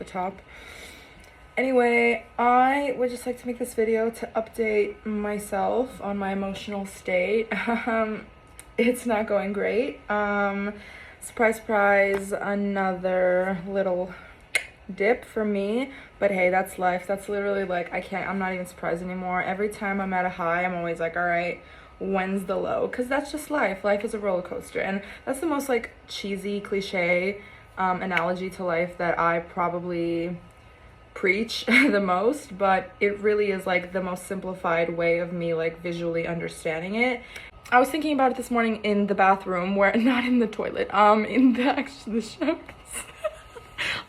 top. Anyway, I would just like to make this video to update myself on my emotional state. It's not going great. Surprise, surprise, another little dip for me, but hey, that's life. That's literally like, I'm not even surprised anymore. Every time I'm at a high, I'm always like, all right, when's the low? Because that's just life. Life is a roller coaster, and that's the most like cheesy cliche analogy to life that I probably preach the most, but it really is like the most simplified way of me like visually understanding it. I was thinking about it this morning in the bathroom, where not in the toilet, in the shower.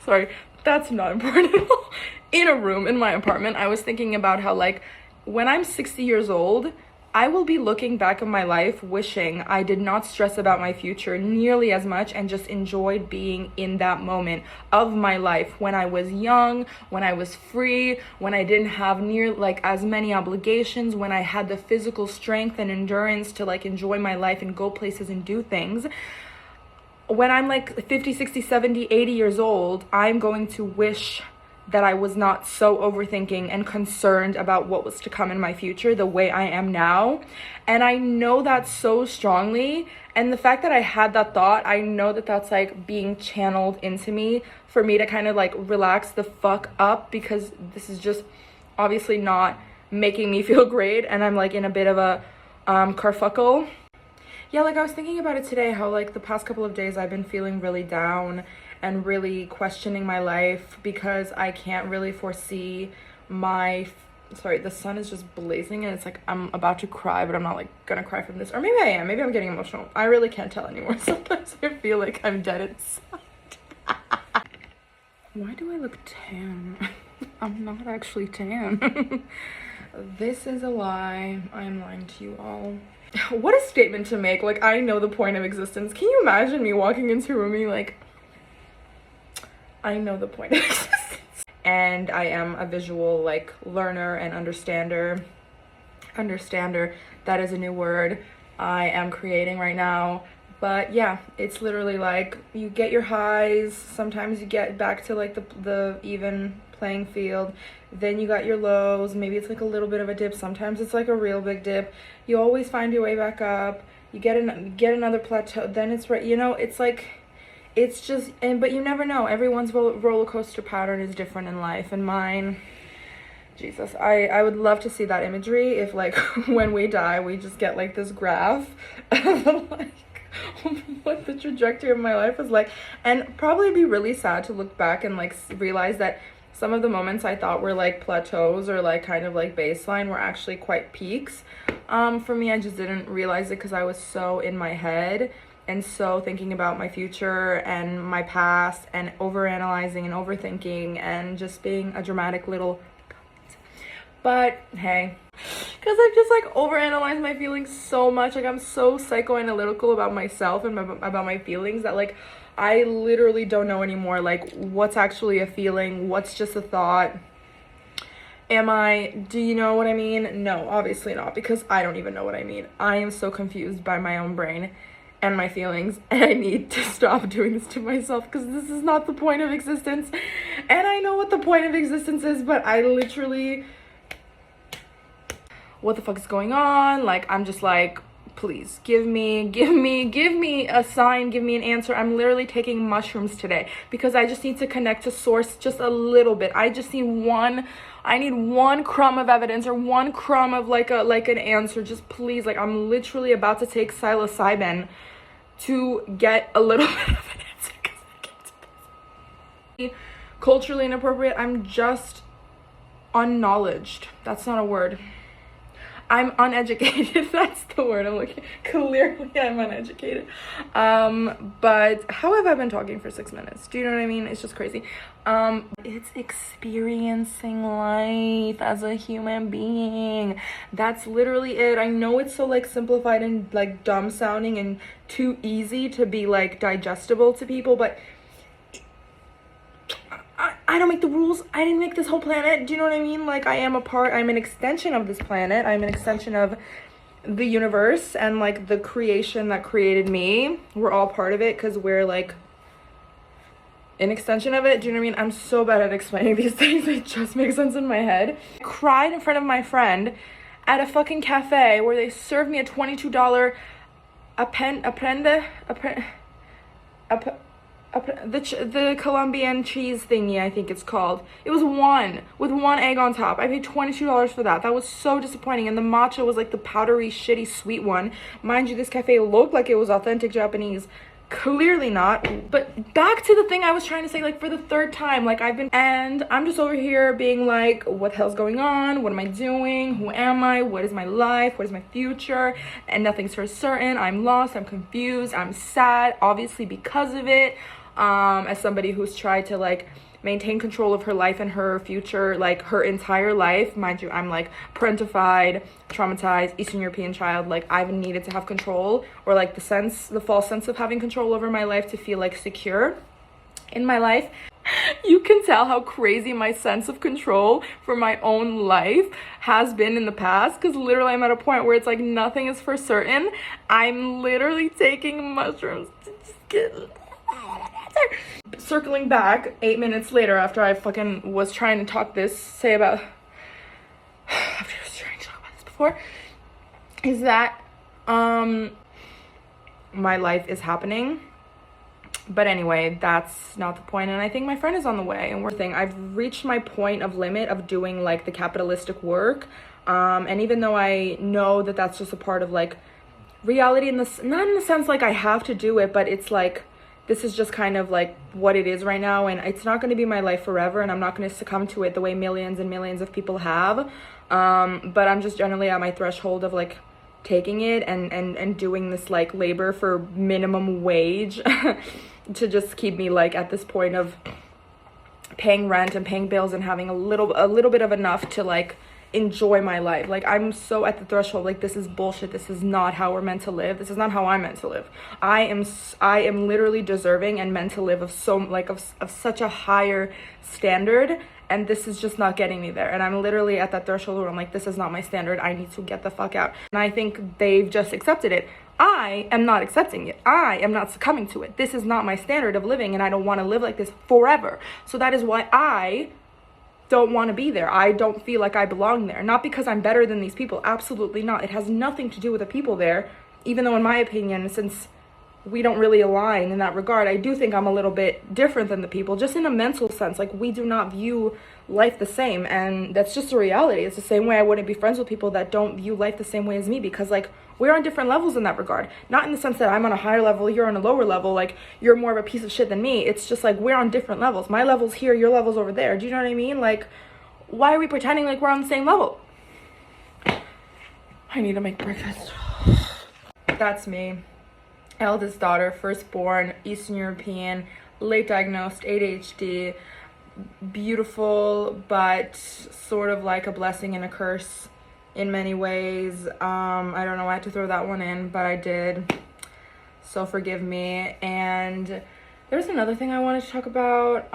Sorry, that's not important at all. In a room in my apartment, I was thinking about how like when I'm 60 years old, I will be looking back on my life wishing I did not stress about my future nearly as much and just enjoyed being in that moment of my life when I was young, when I was free, when I didn't have near like as many obligations, when I had the physical strength and endurance to like enjoy my life and go places and do things. When I'm like 50, 60, 70, 80 years old, I'm going to wish that I was not so overthinking and concerned about what was to come in my future the way I am now. And I know that so strongly. And the fact that I had that thought, I know that that's like being channeled into me for me to kind of like relax the fuck up, because this is just obviously not making me feel great. And I'm like in a bit of a carfuckle. Yeah, like I was thinking about it today, how like the past couple of days I've been feeling really down and really questioning my life because I can't really foresee sorry, the sun is just blazing and it's like I'm about to cry, but I'm not like gonna cry from this. Or maybe I am, maybe I'm getting emotional. I really can't tell anymore. Sometimes I feel like I'm dead inside. Why do I look tan? I'm not actually tan. This is a lie. I'm lying to you all. What a statement to make. Like, I know the point of existence. Can you imagine me walking into a room being like, I know the point of existence? And I am a visual like learner and understander. That is a new word I am creating right now. But yeah, it's literally like you get your highs, sometimes you get back to like the even playing field, then you got your lows, maybe it's like a little bit of a dip, sometimes it's like a real big dip, you always find your way back up, you get another plateau, then it's right, you know, it's like, it's just, but you never know, everyone's roller coaster pattern is different in life, and mine, Jesus, I would love to see that imagery if like when we die we just get like this graph of like what the trajectory of my life is like. And probably be really sad to look back and like realize that some of the moments I thought were like plateaus or like kind of like baseline were actually quite peaks. For me, I just didn't realize it because I was so in my head and so thinking about my future and my past and overanalyzing and overthinking and just being a dramatic little. But hey, because I've just like overanalyzed my feelings so much. Like I'm so psychoanalytical about myself and about my feelings that like I literally don't know anymore like what's actually a feeling, what's just a thought. Do you know what I mean? No, obviously not, because I don't even know what I mean. I am so confused by my own brain and my feelings, and I need to stop doing this to myself because this is not the point of existence. And I know what the point of existence is, but I literally, what the fuck is going on? Like, I'm just like, please give me a sign, give me an answer. I'm literally taking mushrooms today because I just need to connect to source just a little bit. I need one crumb of evidence or one crumb of like an answer. Just please, like I'm literally about to take psilocybin to get a little bit of an answer because I can't. Culturally inappropriate. I'm just unknowledged. That's not a word. I'm uneducated. That's the word I'm looking. Clearly, I'm uneducated. But how have I been talking for 6 minutes? Do you know what I mean? It's just crazy. It's experiencing life as a human being. That's literally it. I know it's so like simplified and like dumb sounding and too easy to be like digestible to people, but I don't make the rules. I didn't make this whole planet. Do you know what I mean? Like I'm an extension of this planet. I'm an extension of the universe and like the creation that created me. We're all part of it because we're like an extension of it. Do you know what I mean? I'm so bad at explaining these things. They just make sense in my head. I cried in front of my friend at a fucking cafe where they served me a $22 the Colombian cheese thingy, I think it's called. It was one with one egg on top. I paid $22 for that. That was so disappointing. And the matcha was like the powdery, shitty, sweet one. Mind you, this cafe looked like it was authentic Japanese. Clearly not. But back to the thing I was trying to say, like, for the third time, like, and I'm just over here being like, what the hell's going on? What am I doing? Who am I? What is my life? What is my future? And nothing's for certain. I'm lost. I'm confused. I'm sad, obviously, because of it. As somebody who's tried to, like, maintain control of her life and her future, like, her entire life. Mind you, I'm, like, parentified, traumatized, Eastern European child. Like, I've needed to have control, or, like, the false sense of having control over my life to feel, like, secure in my life. You can tell how crazy my sense of control for my own life has been in the past, because literally I'm at a point where it's like nothing is for certain. I'm literally taking mushrooms to just get... Circling back 8 minutes later after I fucking was trying to talk this, after I was trying to talk about this before, is that my life is happening. But anyway, that's not the point, and I think my friend is on the way, and I've reached my point of limit of doing, like, the capitalistic work, and even though I know that that's just a part of, like, reality, not in the sense like I have to do it, but it's like, this is just kind of like what it is right now, and it's not going to be my life forever, and I'm not going to succumb to it the way millions and millions of people have, but I'm just generally at my threshold of, like, taking it and doing this, like, labor for minimum wage to just keep me, like, at this point of paying rent and paying bills and having a little bit of enough to, like, enjoy my life. Like, I'm so at the threshold, like, this is bullshit. This is not how we're meant to live. This is not how I'm meant to live. I am literally deserving and meant to live of such a higher standard, and this is just not getting me there. And I'm literally at that threshold where I'm like, this is not my standard. I need to get the fuck out. And I think they've just accepted it. I am not accepting it. I am not succumbing to it. This is not my standard of living, and I don't want to live like this forever. So that is why I don't want to be there. I don't feel like I belong there. Not because I'm better than these people. Absolutely not. It has nothing to do with the people there, even though in my opinion, since we don't really align in that regard, I do think I'm a little bit different than the people, just in a mental sense. Like, we do not view life the same, and that's just a reality. It's the same way I wouldn't be friends with people that don't view life the same way as me, because, like, we're on different levels in that regard. Not in the sense that I'm on a higher level, you're on a lower level, like, you're more of a piece of shit than me. It's just like, we're on different levels. My level's here, your level's over there. Do you know what I mean? Like, why are we pretending like we're on the same level? I need to make breakfast. That's me. Eldest daughter, firstborn, Eastern European, late diagnosed ADHD, beautiful, but sort of like a blessing and a curse in many ways. I don't know why I had to throw that one in, but I did. So forgive me. And there's another thing I wanted to talk about.